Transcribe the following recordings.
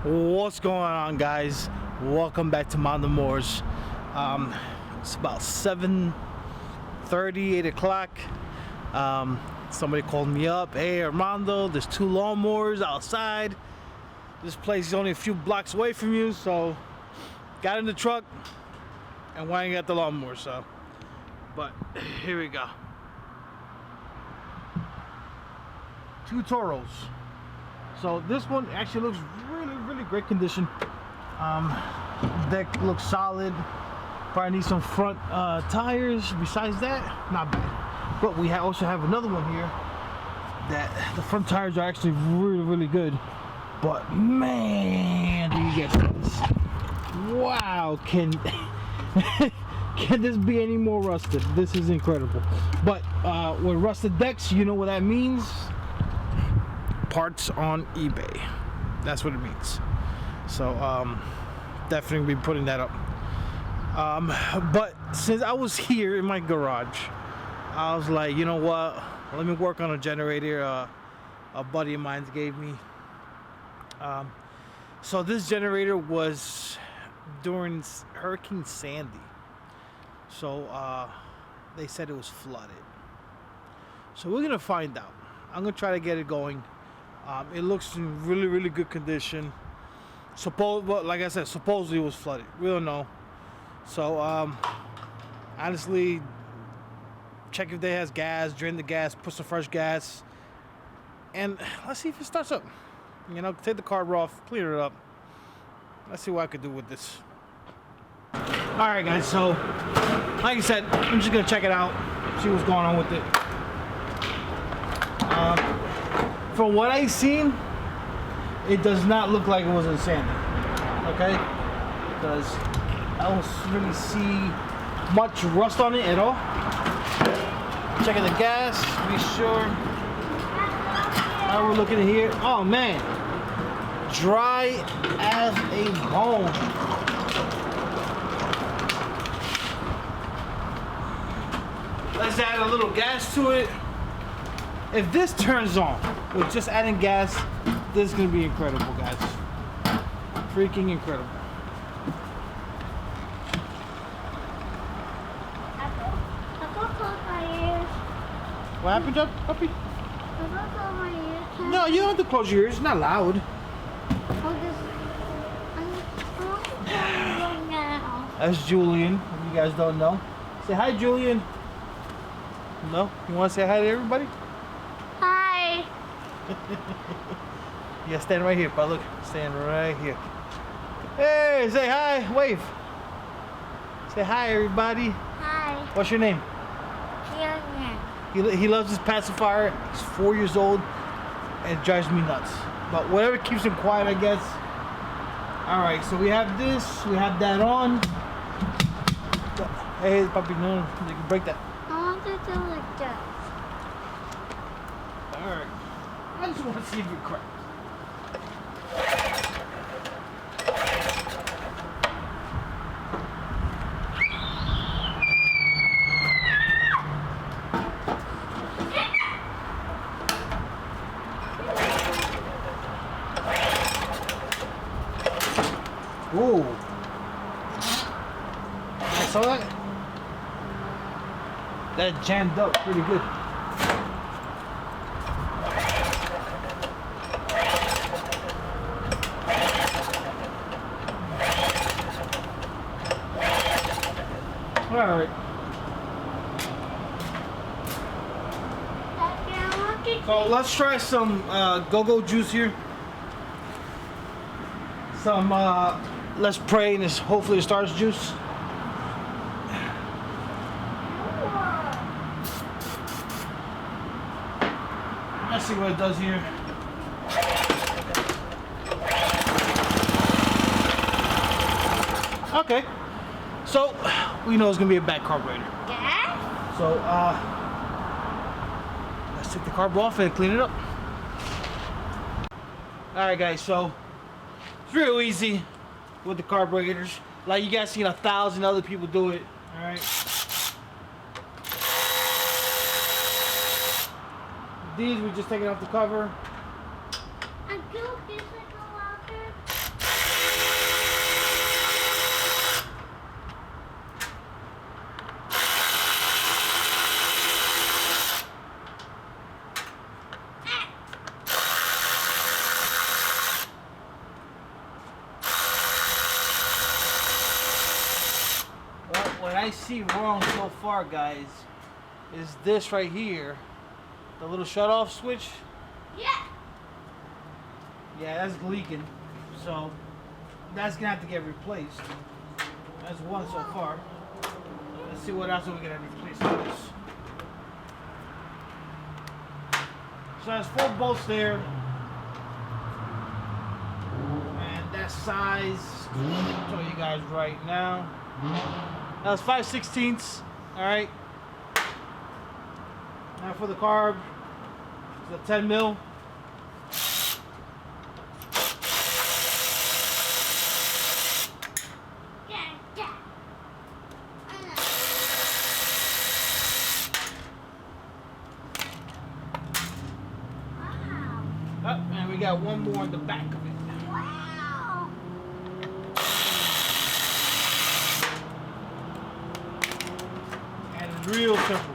What's going on, guys? Welcome back to Mowers. It's about 7:30, 8 o'clock. Somebody called me up. Hey, Armando, there's 2 lawnmowers outside. This place is only a few blocks away from you, so got in the truck and went and got the lawnmower. So, but here we go. 2 Toros. So this one actually looks really great condition. Deck looks solid. Probably need some front tires. Besides that, not bad. But we also have another one here that the front tires are actually really good. But man, do you get this? Wow, can this be any more rusted? This is incredible. But with rusted decks, you know what that means? Parts on eBay. That's what it means. So definitely be putting that up. But since I was here in my garage, I was like, you know what, let me work on a generator a buddy of mine gave me. So this generator was during Hurricane Sandy, so they said it was flooded. So we're gonna find out. I'm gonna try to get it going. It looks in really good condition. Like I said, supposedly it was flooded. We don't know. So honestly, check if they has gas, drain the gas, put some fresh gas, and let's see if it starts up. You know, take the carb off, clean it up. Let's see what I could do with this. All right, guys. So like I said, I'm just gonna check it out, see what's going on with it. From what I've seen, it does not look like it was in Sandy. Okay? Because I don't really see much rust on it at all. Checking the gas, be sure. Now we're looking at here. Oh man, dry as a bone. Let's add a little gas to it. If this turns on with just adding gas, this is gonna be incredible, guys. Freaking incredible. What happened, puppy? No, you don't have to close your ears. It's not loud. That's Julian, if you guys don't know. Say hi, Julian. No? You want to say hi to everybody? Hi. Yeah, stand right here, but look, stand right here. Hey, say hi, wave. Say hi, everybody. Hi. What's your name? He loves his pacifier. He's 4 years old, and it drives me nuts. But whatever keeps him quiet, I guess. All right, so we have this, we have that on. Hey, puppy, no, you can break that. I want to do like that. All right. I just want to see if you're correct. Ooh. I saw that. That jammed up pretty good. Alright. So let's try some go-go juice here. Some let's pray and hopefully it starts juice. Let's see what it does here. Okay. So we know it's gonna be a bad carburetor. Yeah? So let's take the carb off and clean it up. Alright guys, so it's real easy with the carburetors. Like you guys seen 1,000 other people do it. Alright. These, we're just taking off the cover. I see wrong so far, guys, is this right here. The little shut-off switch. Yeah. Yeah, that's leaking. So that's gonna have to get replaced. That's one so far. Let's see what else we're gonna replace this. So that's 4 bolts there. And that size, I'll show you guys right now. That was 5/16. Alright. Now for the carb, it's a 10 mil. And we got one more in the back of it. Wow. And it's real simple.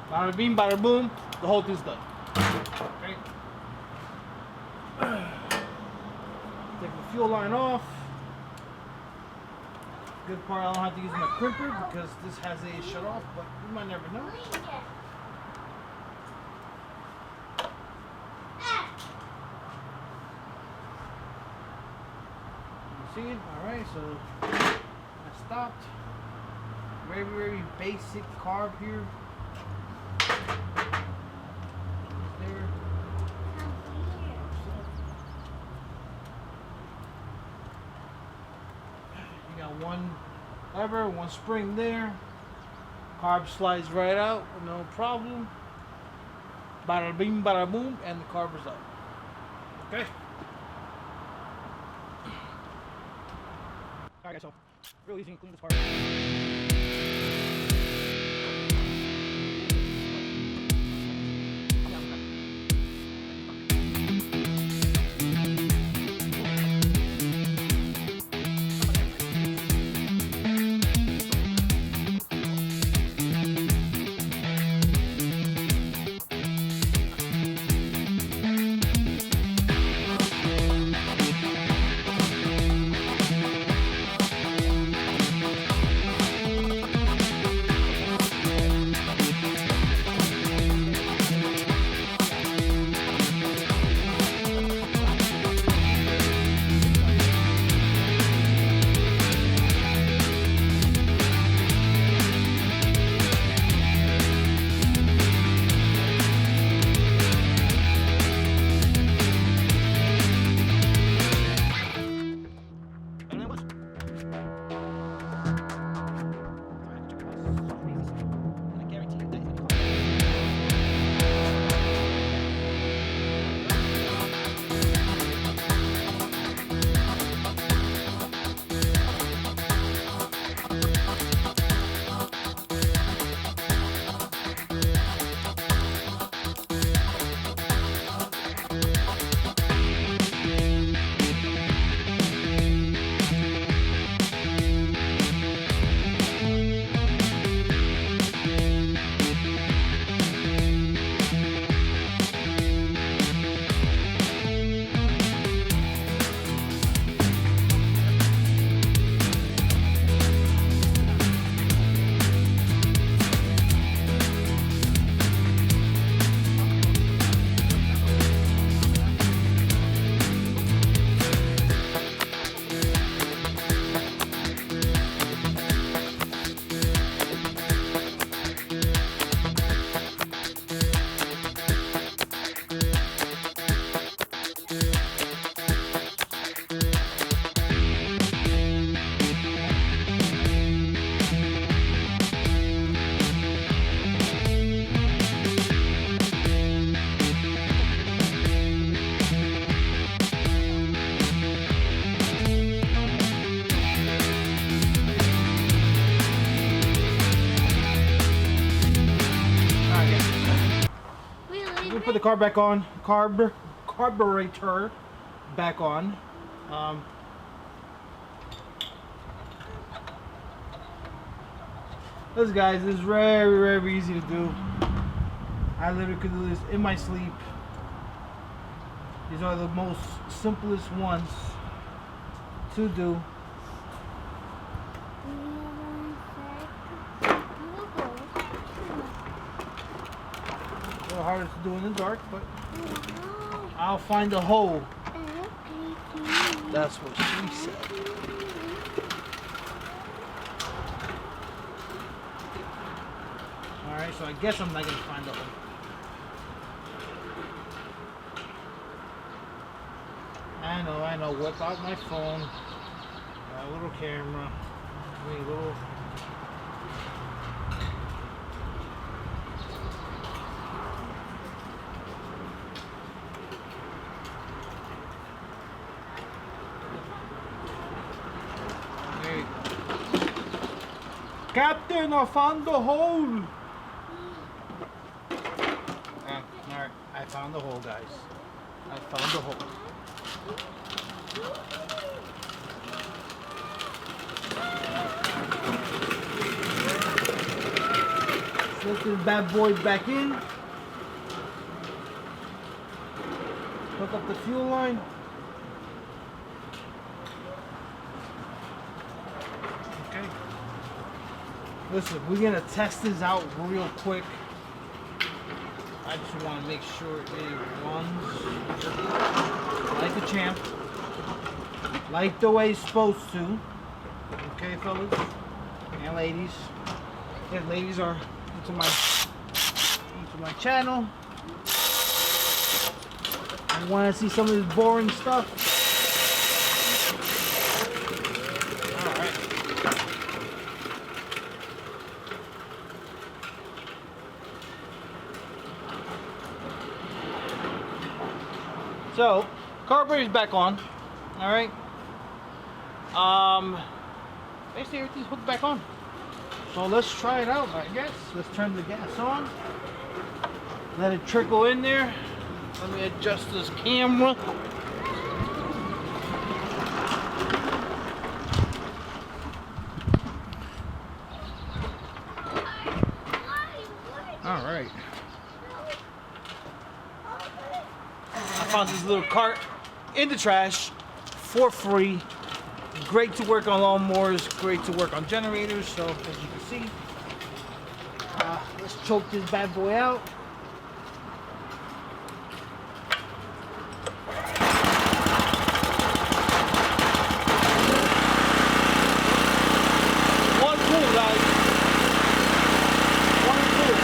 Bada bing, bada boom, the whole thing's done. Okay. Take the fuel line off. Good part, I don't have to use my crimper because this has a shut off, but you might never know. See it? Alright, so I stopped. Very, very basic carb here. There. You got one lever, one spring there. Carb slides right out, no problem. Bada bing, bada boom, and the carb is up. Okay. Alright guys, so real easy to clean this part. Put the car back on, carburetor back on. This guys is very, very easy to do. I literally could do this in my sleep. These are the most simplest ones to do. little harder to do in the dark, but I'll find a hole. That's what she said. Alright, so I guess I'm not going to find a hole. I know. Whip out my phone. A little camera. I mean, little... There you go. Captain, I found the hole! Alright, I found the hole, guys. I found the hole. Slip this bad boy back in. Hook up the fuel line. Okay. Listen, we're gonna test this out real quick. I just want to make sure it runs like a champ, like the way it's supposed to. Okay, fellas and ladies. If ladies are into my channel and want to see some of this boring stuff, all right. So, carburetor's back on. All right. Basically everything's hooked back on. So let's try it out, I guess. Let's turn the gas on. Let it trickle in there. Let me adjust this camera. All right. I found this little cart in the trash for free. Great to work on lawnmowers, great to work on generators. So as you can see, let's choke this bad boy out. One pull, guys. One pull.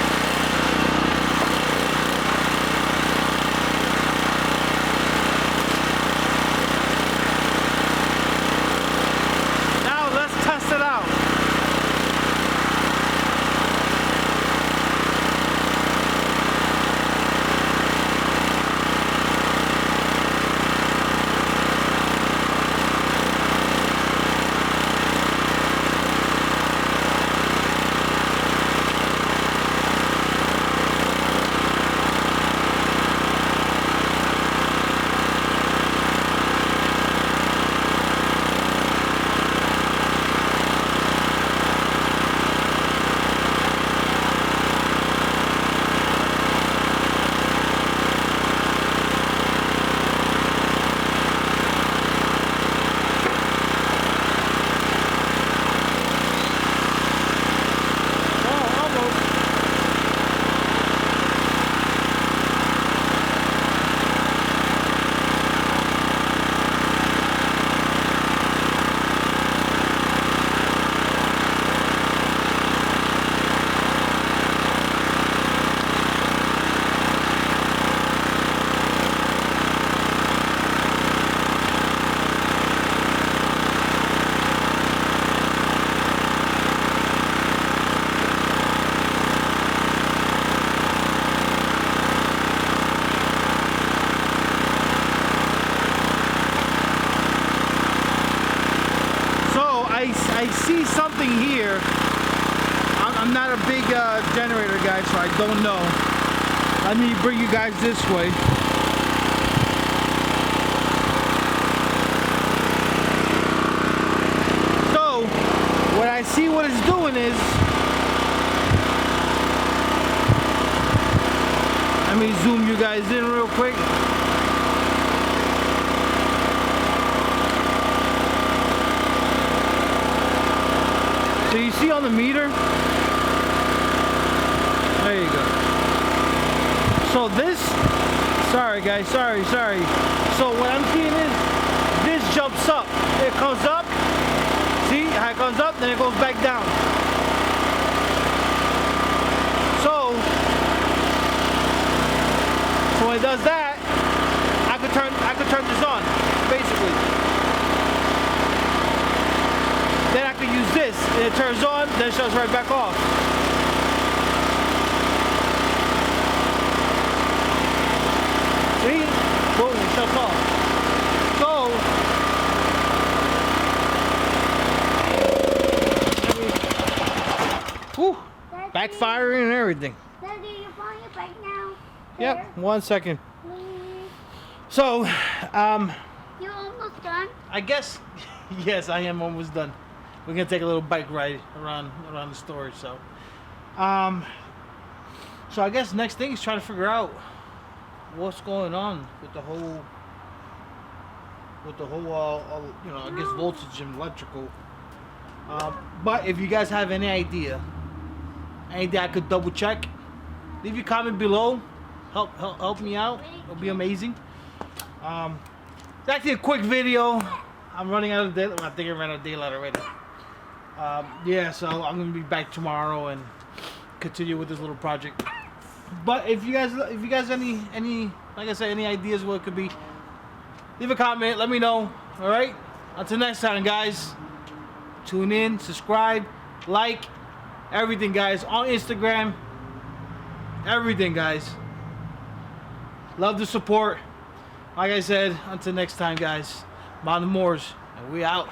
I see something here. I'm not a big generator guy, so I don't know. Let me bring you guys this way. So, what I see what it's doing is, let me zoom you guys in real quick. So you see on the meter, there you go. So this, sorry guys, sorry. So what I'm seeing is this jumps up. It comes up. See how it comes up, then it goes back down. So when it does that, I could turn this on, basically. Then I could use this, and it turns on, then it shuts right back off. See? Boom, it shuts off. So, whew, backfiring and everything. Daddy, you on your bike now? Yep, 1 second. Please. So, You almost done? I guess, yes, I am almost done. We're gonna take a little bike ride around the store. So, so I guess next thing is trying to figure out what's going on with the whole, you know, I guess voltage and electrical. But if you guys have any idea I could double check, leave your comment below. Help me out. It'll be amazing. It's actually a quick video. I'm running out of daylight. I think I ran out of daylight already. Yeah, so I'm gonna be back tomorrow and continue with this little project. But if you guys any like I said, any ideas what it could be, leave a comment. Let me know. All right. Until next time, guys. Tune in, subscribe, like, everything, guys. On Instagram, everything, guys. Love the support. Like I said, until next time, guys. I'm on the Mowers, and we out.